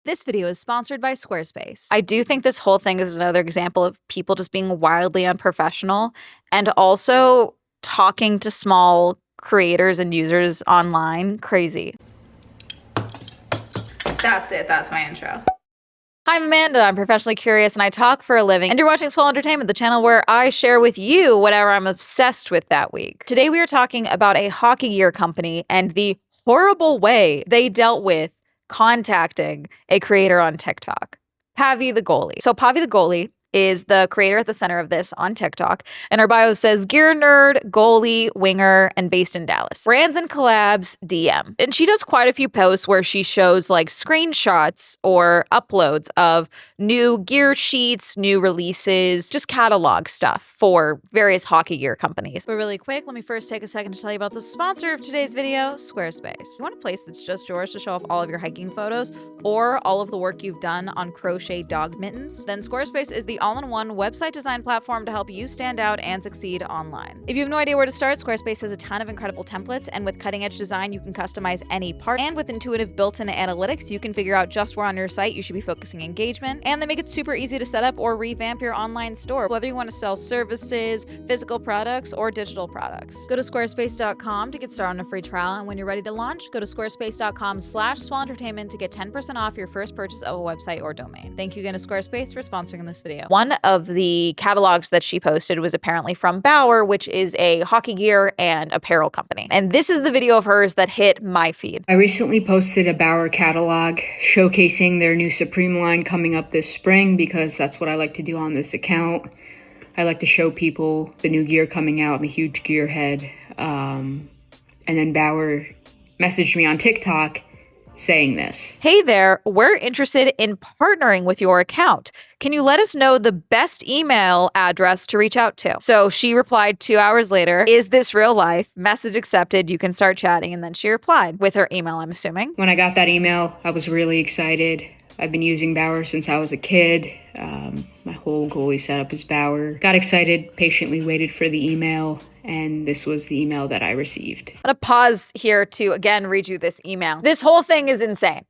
This video is sponsored by Squarespace. I do think this whole thing is another example of people just being wildly unprofessional and also talking to small creators and users online crazy. That's it. That's my intro. Hi, I'm Amanda. I'm professionally curious and I talk for a living. And you're watching Swell Entertainment, the channel where I share with you whatever I'm obsessed with that week. Today we are talking about a hockey gear company and the horrible way they dealt with contacting a creator on TikTok. Pavvythegoalie. So Pavvythegoalie is the creator at the center of this on TikTok. And her bio says, gear nerd, goalie, winger, and based in Dallas. Brands and collabs, DM. And she does quite a few posts where she shows like screenshots or uploads of new gear sheets, new releases, just catalog stuff for various hockey gear companies. But really quick, let me first take a second to tell you about the sponsor of today's video, Squarespace. You want a place that's just yours to show off all of your hiking photos or all of the work you've done on crochet dog mittens? Then Squarespace is the all-in-one website design platform to help you stand out and succeed online. If you have no idea where to start, Squarespace has a ton of incredible templates, and with cutting-edge design, you can customize any part. And with intuitive built-in analytics, you can figure out just where on your site you should be focusing engagement. And they make it super easy to set up or revamp your online store, whether you want to sell services, physical products, or digital products. Go to squarespace.com to get started on a free trial, and when you're ready to launch, go to squarespace.com/swellentertainment to get 10% off your first purchase of a website or domain. Thank you again to Squarespace for sponsoring this video. One of the catalogs that she posted was apparently from Bauer, which is a hockey gear and apparel company. And this is the video of hers that hit my feed. I recently posted a Bauer catalog showcasing their new Supreme line coming up this spring because that's what I like to do on this account. I like to show people the new gear coming out. I'm a huge gearhead. And then Bauer messaged me on TikTok saying this. Hey there, we're interested in partnering with your account. Can you let us know the best email address to reach out to? So she replied 2 hours later, is this real life? Message accepted, you can start chatting. And then she replied with her email, I'm assuming. When I got that email, I was really excited. I've been using Bauer since I was a kid. My whole goalie setup is Bauer. Got excited, patiently waited for the email, and this was the email that I received. I'm gonna pause here to again read you this email. This whole thing is insane.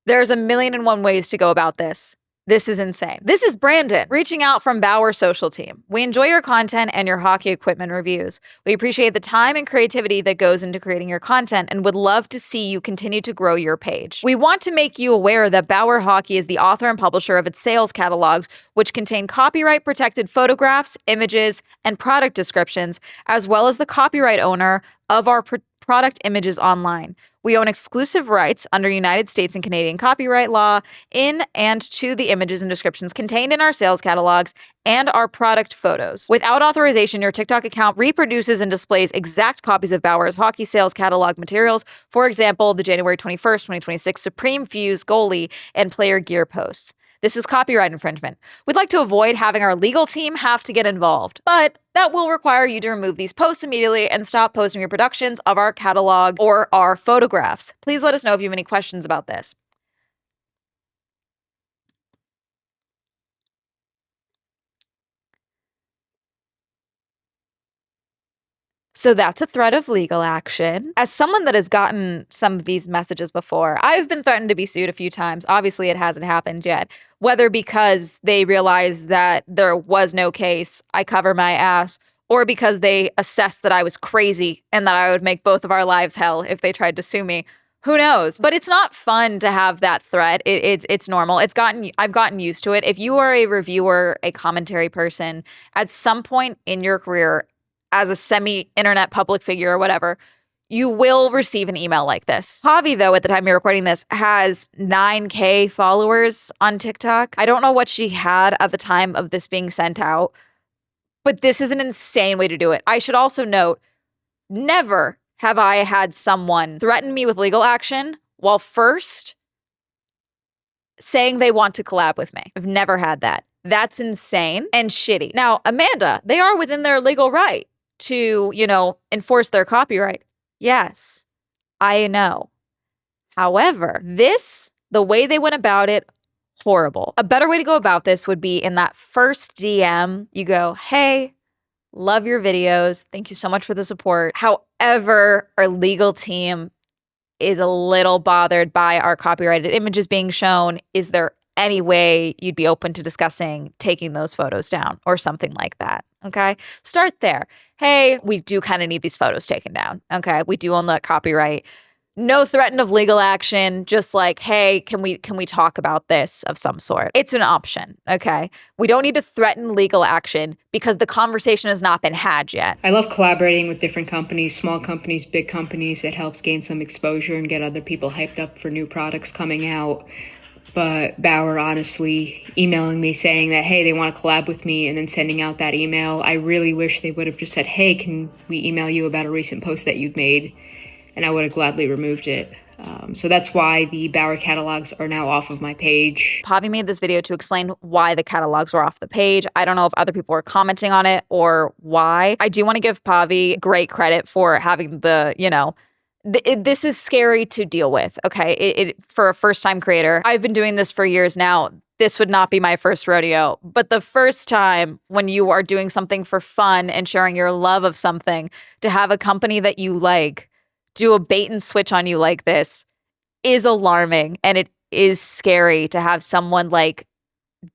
There's a million and one ways to go about this. This is insane. This is Brandon reaching out from Bauer social team. We enjoy your content and your hockey equipment reviews. We appreciate the time and creativity that goes into creating your content and would love to see you continue to grow your page. We want to make you aware that Bauer Hockey is the author and publisher of its sales catalogs, which contain copyright protected photographs, images, and product descriptions, as well as the copyright owner of our product images online. We own exclusive rights under United States and Canadian copyright law in and to the images and descriptions contained in our sales catalogs and our product photos. Without authorization, your TikTok account reproduces and displays exact copies of Bauer's hockey sales catalog materials. For example, the January 21st, 2026 Supreme Fuse goalie and player gear posts. This is copyright infringement. We'd like to avoid having our legal team have to get involved, but that will require you to remove these posts immediately and stop posting reproductions of our catalog or our photographs. Please let us know if you have any questions about this. So that's a threat of legal action. As someone that has gotten some of these messages before, I've been threatened to be sued a few times. Obviously, it hasn't happened yet. Whether because they realized that there was no case, I cover my ass, or because they assessed that I was crazy and that I would make both of our lives hell if they tried to sue me. Who knows? But it's not fun to have that threat. It's normal. I've gotten used to it. If you are a reviewer, a commentary person, at some point in your career, as a semi-internet public figure or whatever, you will receive an email like this. Pavy, though, at the time you're recording this, has 9K followers on TikTok. I don't know what she had at the time of this being sent out, but this is an insane way to do it. I should also note, never have I had someone threaten me with legal action while first saying they want to collab with me. I've never had that. That's insane and shitty. Now, Amanda, they are within their legal right to, enforce their copyright. Yes, I know. However, the way they went about it, horrible. A better way to go about this would be in that first DM, you go, hey, love your videos. Thank you so much for the support. However, our legal team is a little bothered by our copyrighted images being shown. Is there any way you'd be open to discussing taking those photos down or something like that? Okay. Start there. Hey, we do kind of need these photos taken down. Okay. We do own that copyright. No threat of legal action, just like, hey, can we talk about this of some sort? It's an option, okay? We don't need to threaten legal action because the conversation has not been had yet. I love collaborating with different companies, small companies, big companies. It helps gain some exposure and get other people hyped up for new products coming out. But Bauer, honestly, emailing me saying that, hey, they want to collab with me and then sending out that email, I really wish they would have just said, hey, can we email you about a recent post that you've made? And I would have gladly removed it. So that's why the Bauer catalogs are now off of my page. Pavy made this video to explain why the catalogs were off the page. I don't know if other people were commenting on it or why. I do want to give Pavy great credit for having the, this is scary to deal with, okay? For a first-time creator. I've been doing this for years now. This would not be my first rodeo, but the first time when you are doing something for fun and sharing your love of something, to have a company that you like do a bait and switch on you like this is alarming, and it is scary to have someone like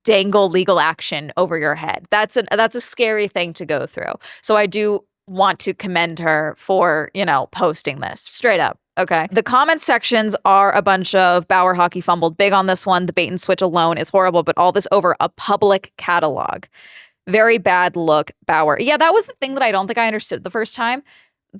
dangle legal action over your head. That's a scary thing to go through. So I do want to commend her for, posting this straight up. Okay. The comment sections are a bunch of Bauer Hockey fumbled big on this one. The bait and switch alone is horrible, but all this over a public catalog. Very bad look, Bauer. Yeah, that was the thing that I don't think I understood the first time.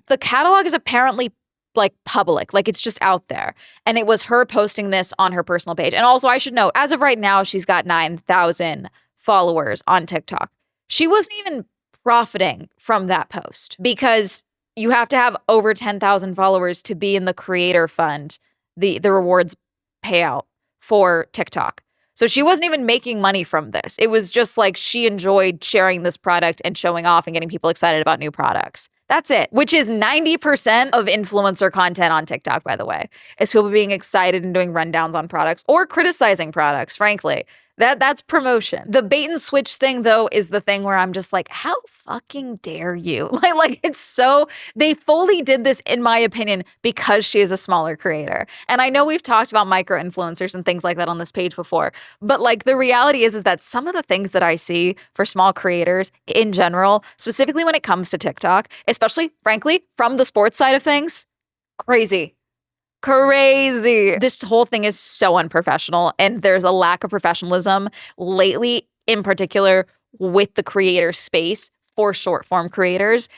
The catalog is apparently like public, like it's just out there. And it was her posting this on her personal page. And also I should note, as of right now, she's got 9,000 followers on TikTok. She wasn't even profiting from that post because you have to have over 10,000 followers to be in the creator fund, the rewards payout for TikTok. So she wasn't even making money from this. It was just like she enjoyed sharing this product and showing off and getting people excited about new products. That's it, which is 90% of influencer content on TikTok, by the way, is people being excited and doing rundowns on products or criticizing products, frankly. That's promotion. The bait and switch thing, though, is the thing where I'm just like, how fucking dare you? Like it's so, they fully did this, in my opinion, because she is a smaller creator. And I know we've talked about micro influencers and things like that on this page before, but like the reality is that some of the things that I see for small creators in general, specifically when it comes to TikTok, especially, frankly, from the sports side of things, crazy. This whole thing is so unprofessional, and there's a lack of professionalism lately, in particular with the creator space for short form creators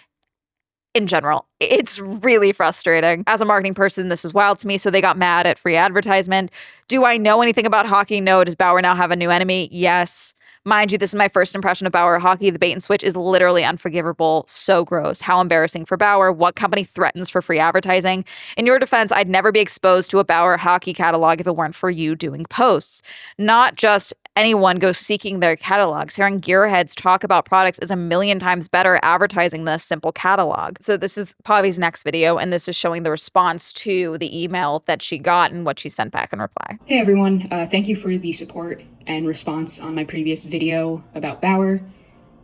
in general. It's really frustrating. As a marketing person, this is wild to me. So they got mad at free advertisement. Do I know anything about hockey? No. Does Bauer now have a new enemy? Yes. Mind you, this is my first impression of Bauer hockey. The bait and switch is literally unforgivable. So gross. How embarrassing for Bauer. What company threatens for free advertising? In your defense, I'd never be exposed to a Bauer hockey catalog if it weren't for you doing posts. Not just anyone go seeking their catalogs. Hearing gearheads talk about products is a million times better advertising than a simple catalog. So this is Pavy's next video, and this is showing the response to the email that she got and what she sent back in reply. Hey everyone, thank you for the support and response on my previous video about Bauer.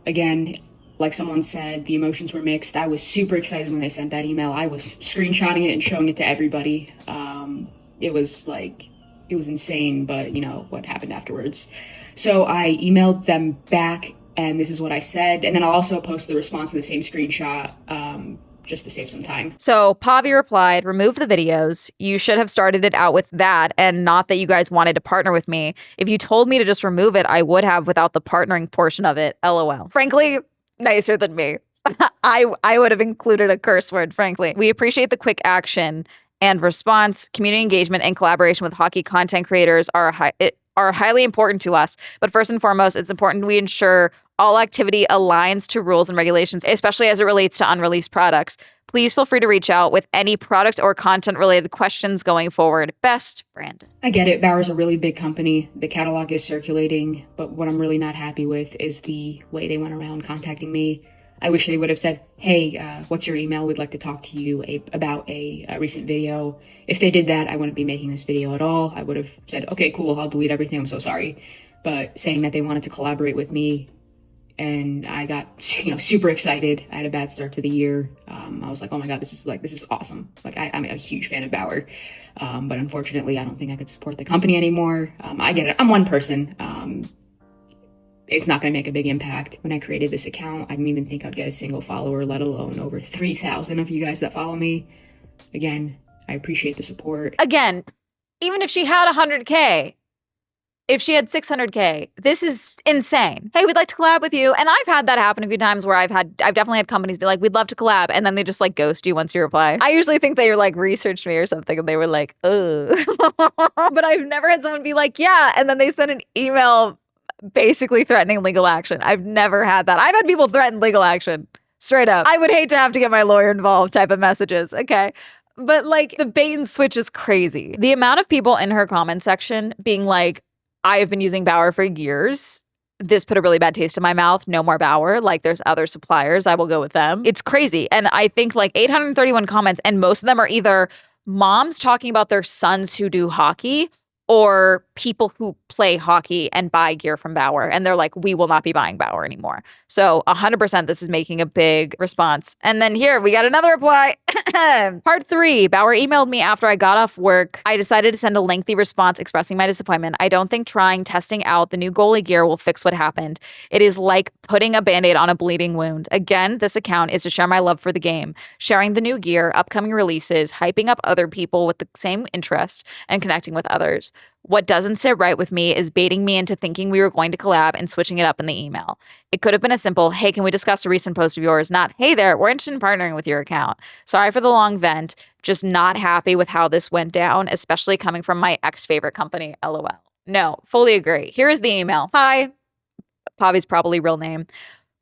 Again, like someone said, the emotions were mixed. I was super excited when they sent that email. I was screenshotting it and showing it to everybody. It was insane, but what happened afterwards. So I emailed them back, and this is what I said. And then I'll also post the response to the same screenshot, just to save some time. So Pavy replied, remove the videos. You should have started it out with that, and not that you guys wanted to partner with me. If you told me to just remove it, I would have without the partnering portion of it. LOL. Frankly, nicer than me. I would have included a curse word, frankly. We appreciate the quick action and response. Community engagement and collaboration with hockey content creators are highly important to us. But first and foremost, it's important we ensure all activity aligns to rules and regulations, especially as it relates to unreleased products. Please feel free to reach out with any product or content related questions going forward. Best, Brandon. I get it. Bauer's a really big company. The catalog is circulating, but what I'm really not happy with is the way they went around contacting me. I wish they would have said, hey, what's your email? We'd like to talk to you about a recent video. If they did that, I wouldn't be making this video at all. I would have said, okay, cool, I'll delete everything. I'm so sorry. But saying that they wanted to collaborate with me and I got, super excited. I had a bad start to the year. I was like, oh my God, this is awesome. Like, I'm a huge fan of Bauer. But unfortunately, I don't think I could support the company anymore. I get it. I'm one person. It's not going to make a big impact. When I created this account, I didn't even think I'd get a single follower, let alone over 3,000 of you guys that follow me. Again, I appreciate the support. Again, even if she had 100K, if she had 600K, this is insane. Hey, we'd like to collab with you. And I've had that happen a few times where I've definitely had companies be like, we'd love to collab. And then they just like ghost you once you reply. I usually think they like researched me or something and they were like, ugh. But I've never had someone be like, yeah. And then they send an email basically threatening legal action. I've never had that. I've had people threaten legal action straight up. I would hate to have to get my lawyer involved type of messages. Okay. But like the bait and switch is crazy. The amount of people in her comment section being like, I have been using Bauer for years. This put a really bad taste in my mouth. No more Bauer. Like there's other suppliers. I will go with them. It's crazy. And I think like 831 comments, and most of them are either moms talking about their sons who do hockey or people who play hockey and buy gear from Bauer. And they're like, we will not be buying Bauer anymore. So 100% this is making a big response. And then here, we got another reply. Part 3, Bauer emailed me after I got off work. I decided to send a lengthy response expressing my disappointment. I don't think testing out the new goalie gear will fix what happened. It is like putting a Band-Aid on a bleeding wound. Again, this account is to share my love for the game, sharing the new gear, upcoming releases, hyping up other people with the same interest, and connecting with others. What doesn't sit right with me is baiting me into thinking we were going to collab and switching it up in the email. It could have been a simple, hey, can we discuss a recent post of yours? Not, hey there, we're interested in partnering with your account. Sorry for the long vent, just not happy with how this went down, especially coming from my ex-favorite company, LOL. No, fully agree. Here is the email. Hi, Pavvy's probably real name.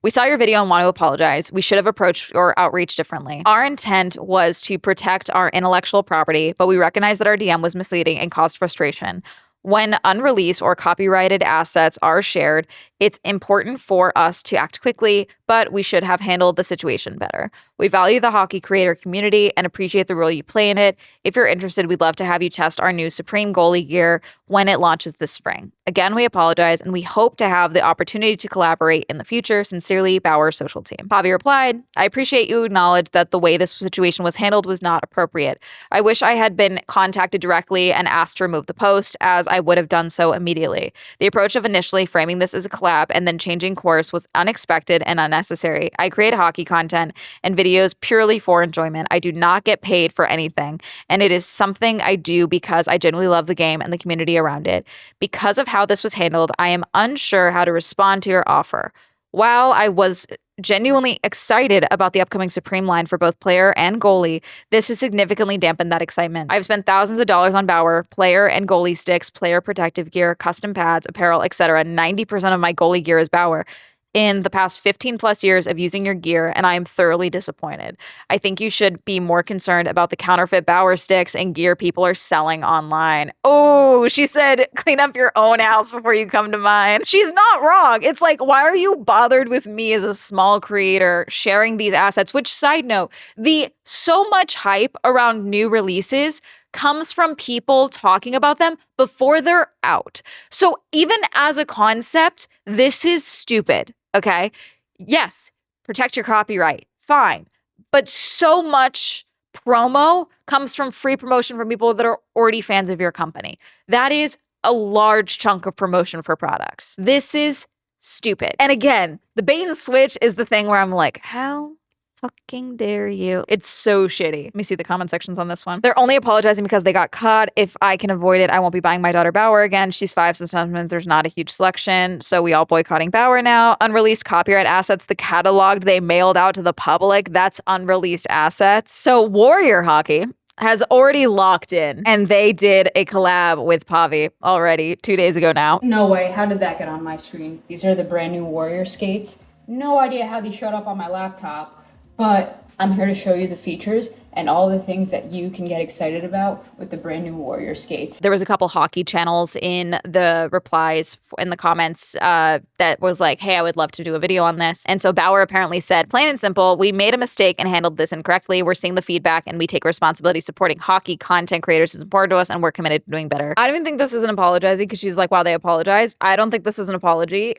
We saw your video and want to apologize. We should have approached or outreach differently. Our intent was to protect our intellectual property, but we recognize that our DM was misleading and caused frustration. When unreleased or copyrighted assets are shared, it's important for us to act quickly, but we should have handled the situation better. We value the hockey creator community and appreciate the role you play in it. If you're interested, we'd love to have you test our new Supreme goalie gear when it launches this spring. Again, we apologize and we hope to have the opportunity to collaborate in the future. Sincerely, Bauer social team. Pavvy replied, I appreciate you acknowledge that the way this situation was handled was not appropriate. I wish I had been contacted directly and asked to remove the post, as I would have done so immediately. The approach of initially framing this as a collab and then changing course was unexpected and unnecessary. I create hockey content and videos purely for enjoyment. I do not get paid for anything, and it is something I do because I genuinely love the game and the community around it. Because of how this was handled, I am unsure how to respond to your offer. While I was genuinely excited about the upcoming Supreme line for both player and goalie, this has significantly dampened that excitement. I've spent thousands of dollars on Bauer, player and goalie sticks, player protective gear, custom pads, apparel, etc. 90% of my goalie gear is Bauer in the past 15 plus years of using your gear, and I am thoroughly disappointed. I think you should be more concerned about the counterfeit Bauer sticks and gear people are selling online. Oh, she said, clean up your own house before you come to mine. She's not wrong. It's like, why are you bothered with me as a small creator sharing these assets? Which, side note, the so much hype around new releases comes from people talking about them before they're out. So even as a concept, this is stupid, okay? Yes, protect your copyright, fine. But so much promo comes from free promotion from people that are already fans of your company. That is a large chunk of promotion for products. This is stupid. And again, the bait and switch is the thing where I'm like, how fucking dare you? It's so shitty. Let me see the comment sections on this one. They're only apologizing because they got caught. If I can avoid it, I won't be buying my daughter Bauer again. She's 5, so sometimes there's not a huge selection. So we all boycotting Bauer now. Unreleased copyright assets, the cataloged they mailed out to the public. That's unreleased assets. So Warrior Hockey has already locked in, and they did a collab with Pavvy already 2 days ago now. No way. How did that get on my screen? These are the brand new Warrior skates. No idea how these showed up on my laptop, but I'm here to show you the features. and all the things that you can get excited about with the brand new Warrior skates. There was a couple hockey channels in the replies in the comments that was like, hey, I would love to do a video on this. And so Bauer apparently said, plain and simple, we made a mistake and handled this incorrectly. We're seeing the feedback and we take responsibility. Supporting hockey content creators is important to us and we're committed to doing better. I don't even think this is an apologizing because she's like, wow, they apologized. I don't think this is an apology.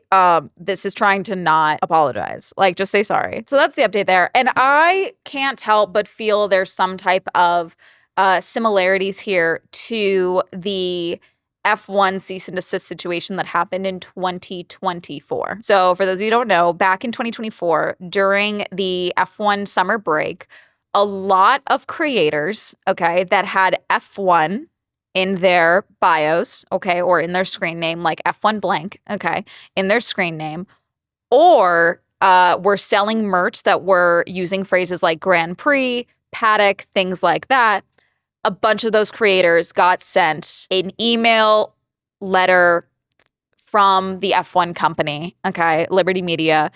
This is trying to not apologize. Like, just say sorry. So that's the update there. And I can't help but feel there's some type of similarities here to the F1 cease and desist situation that happened in 2024. So for those of you who don't know, back in 2024, during the F1 summer break, a lot of creators, okay, that had F1 in their bios, okay, or in their screen name, like F1 blank, okay, in their screen name, or were selling merch that were using phrases like Grand Prix, Paddock, things like that. A bunch of those creators got sent an email letter from the F1 company, okay, Liberty Media,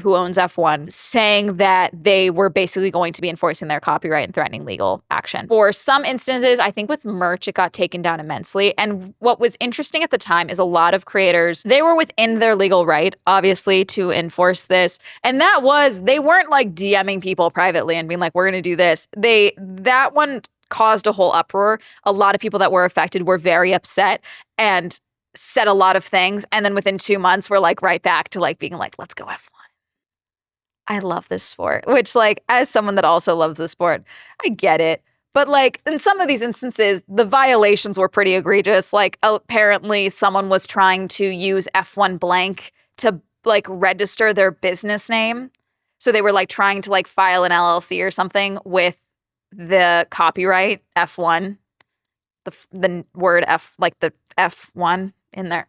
who owns F1, saying that they were basically going to be enforcing their copyright and threatening legal action. For some instances, I think with merch, it got taken down immensely. And what was interesting at the time is a lot of creators, they were within their legal right, obviously, to enforce this. And that was, they weren't like DMing people privately and being like, we're going to do this. That one caused a whole uproar. A lot of people that were affected were very upset and said a lot of things. And then within 2 months, we're like right back to like being like, let's go F1. I love this sport, which like as someone that also loves this sport, I get it. But like in some of these instances, the violations were pretty egregious. Like apparently someone was trying to use F1 blank to like register their business name. So they were like trying to like file an LLC or something with the copyright F1, the word F, like the F1 in there.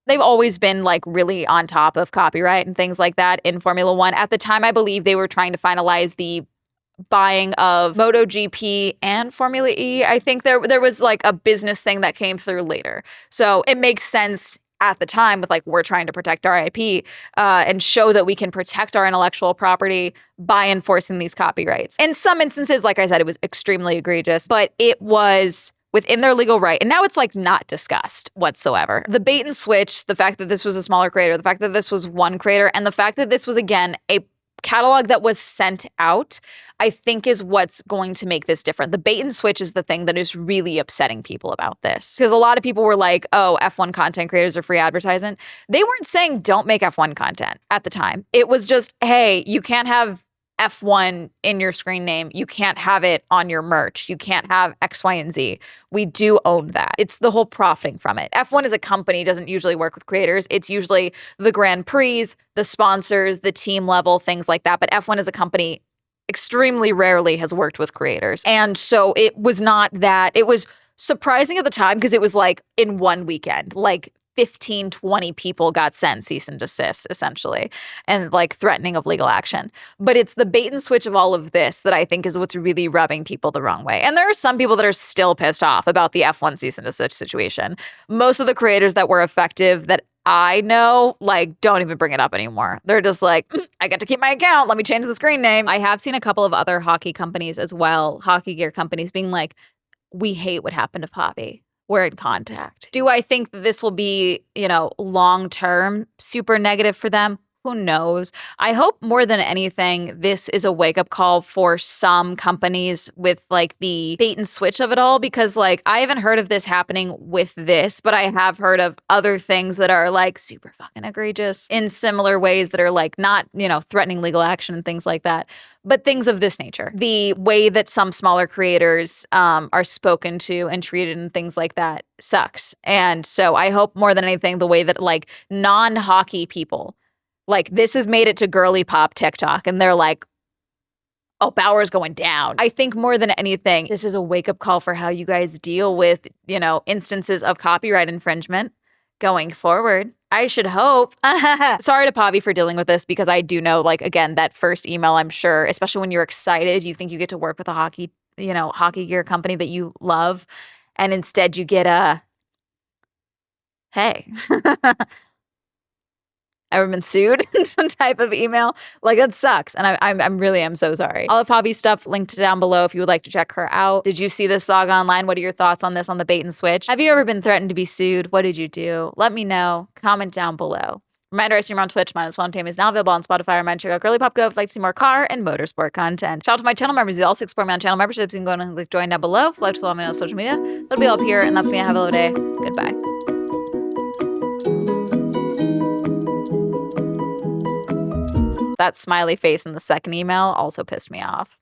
They've always been like really on top of copyright and things like that in Formula One. At the time, I believe they were trying to finalize the buying of MotoGP and Formula E. I think there was like a business thing that came through later. So it makes sense at the time with like, we're trying to protect our IP and show that we can protect our intellectual property by enforcing these copyrights. In some instances, like I said, it was extremely egregious, but it was within their legal right. And now it's like not discussed whatsoever. The bait and switch, the fact that this was a smaller creator, the fact that this was one creator, and the fact that this was, again, a catalog that was sent out, I think is what's going to make this different. The bait and switch is the thing that is really upsetting people about this. Because a lot of people were like, oh, F1 content creators are free advertising. They weren't saying don't make F1 content at the time. It was just, hey, you can't have F1 in your screen name. You can't have it on your merch. You can't have X, Y, and Z. We do own that. It's the whole profiting from it. F1 as a company doesn't usually work with creators. It's usually the Grand Prix, the sponsors, the team level, things like that. But F1 as a company extremely rarely has worked with creators. And so it was not that. It was surprising at the time because it was like in one weekend, like 15, 20 people got sent cease and desist, essentially, and like threatening of legal action. But it's the bait and switch of all of this that I think is what's really rubbing people the wrong way. And there are some people that are still pissed off about the F1 cease and desist situation. Most of the creators that were effective that I know, like, don't even bring it up anymore. They're just like, I get to keep my account. Let me change the screen name. I have seen a couple of other hockey companies as well, hockey gear companies being like, we hate what happened to Poppy. We're in contact. Do I think that this will be, long-term super negative for them? Who knows? I hope more than anything, this is a wake-up call for some companies with like the bait and switch of it all, because like I haven't heard of this happening with this, but I have heard of other things that are like super fucking egregious in similar ways that are like not, threatening legal action and things like that. But things of this nature, the way that some smaller creators are spoken to and treated and things like that sucks. And so I hope more than anything, the way that like non-hockey people, like this has made it to girly pop TikTok and they're like, oh, Bauer's going down. I think more than anything, this is a wake up call for how you guys deal with, instances of copyright infringement going forward. I should hope. Sorry to Pavy for dealing with this, because I do know, like, again, that first email, I'm sure, especially when you're excited, you think you get to work with a hockey gear company that you love. And instead you get a, hey, ever been sued in some type of email? Like, that sucks. And I'm really am so sorry. All of Pavvy's stuff linked down below if you would like to check her out. Did you see this saga online? What are your thoughts on this on the bait and switch? Have you ever been threatened to be sued? What did you do? Let me know. Comment down below. Reminder, I stream on Twitch. Mine is Swell Entertainment is now available on Spotify. Reminder, check out Girly Pop Go if you'd like to see more car and motorsport content. Shout out to my channel members. You also explore me on channel memberships. You can go and click join down below. If you'd like to follow me on social media, that'll be all up here. And that's me. Have a little day. Goodbye. That smiley face in the second email also pissed me off.